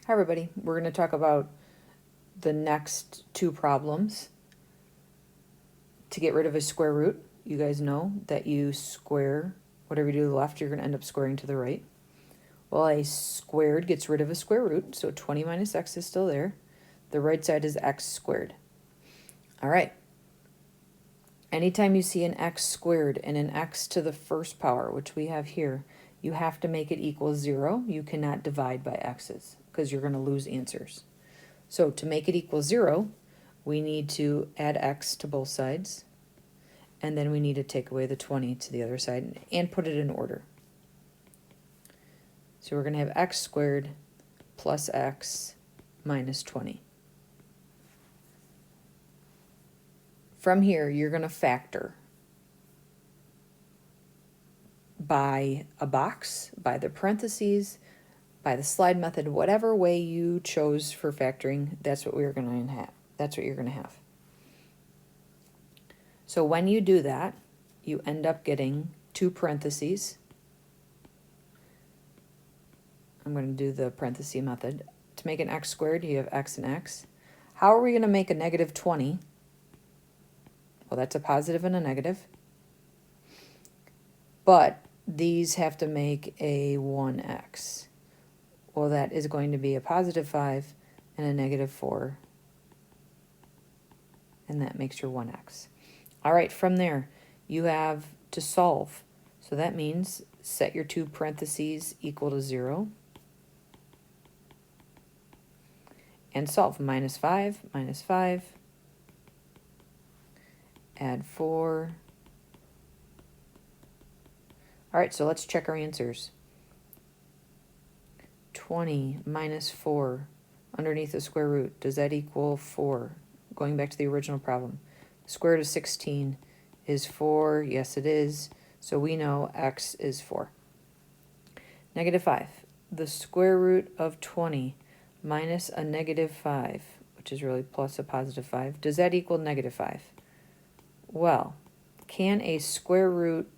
Hi everybody, we're going to talk about the next two problems. To get rid of a square root, you guys know that you square whatever you do to the left, you're going to end up squaring to the right. Well, a squared gets rid of a square root, so 20 minus x is still there. The right side is x squared. All right. Anytime you see an x squared and an x to the first power, which we have here, you have to make it equal 0. You cannot divide by x's because you're going to lose answers. So to make it equal 0, we need to add x to both sides, and then we need to take away the 20 to the other side and put it in order. So we're going to have x squared plus x minus 20. From here, you're going to factor by a box, by the parentheses, by the slide method, whatever way you chose for factoring, that's what we're going to have. That's what you're going to have. So when you do that, you end up getting two parentheses. I'm going to do the parenthesis method. To make an x squared, you have x and x. How are we going to make a negative 20? Well, that's a positive and a negative. But these have to make a 1x. Well, that is going to be a positive 5 and a negative 4. And that makes your 1x. All right, from there, you have to solve. So that means set your two parentheses equal to 0. And solve. Minus 5, add 4. All right, so let's check our answers. 20 minus 4 underneath the square root. Does that equal 4? Going back to the original problem. The square root of 16 is 4. Yes, it is. So we know x is 4. Negative 5. The square root of 20 minus a negative 5, which is really plus a positive 5. Does that equal negative 5? Well, can a square root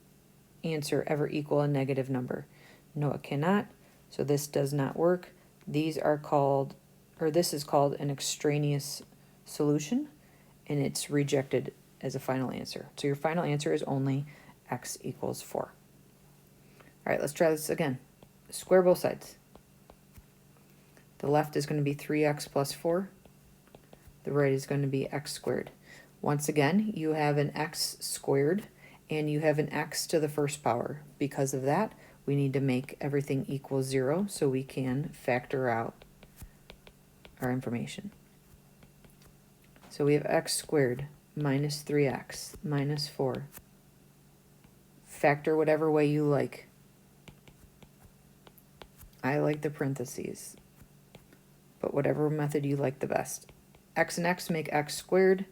answer ever equal a negative number? No, it cannot. So this does not work. These are called, or this is called an extraneous solution, and it's rejected as a final answer. So your final answer is only x equals 4. All right, let's try this again. Square both sides. The left is going to be 3x plus 4. The right is going to be x squared. Once again, you have an x squared and you have an x to the first power. Because of that, we need to make everything equal 0 so we can factor out our information. So we have x squared minus 3x minus 4. Factor whatever way you like. I like the parentheses, but whatever method you like the best. X and x make x squared.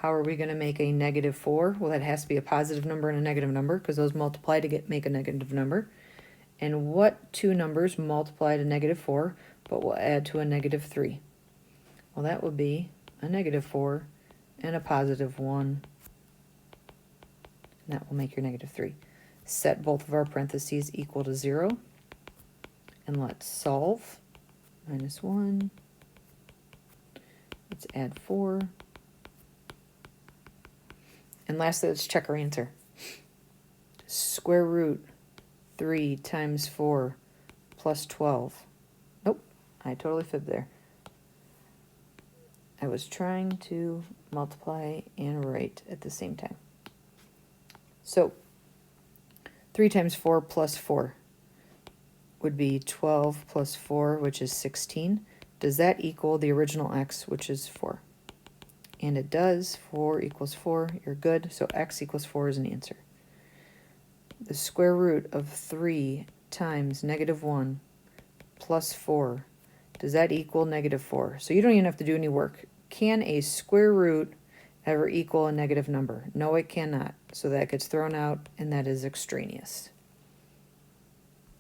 How are we going to make a negative 4? Well, that has to be a positive number and a negative number because those multiply to make a negative number. And what two numbers multiply to negative 4 but will add to a negative 3? Well, that would be a negative 4 and a positive 1. And that will make your negative 3. Set both of our parentheses equal to 0. And let's solve. Minus 1. Let's add 4. And lastly, let's check our answer. Square root 3 times 4 plus 12. Nope, I totally fibbed there. I was trying to multiply and write at the same time. So 3 times 4 plus 4 would be 12 plus 4, which is 16. Does that equal the original x, which is 4? And it does. 4 equals 4. You're good. So x equals 4 is an answer. The square root of 3 times negative 1 plus 4. Does that equal negative 4? So you don't even have to do any work. Can a square root ever equal a negative number? No, it cannot. So that gets thrown out, and that is extraneous.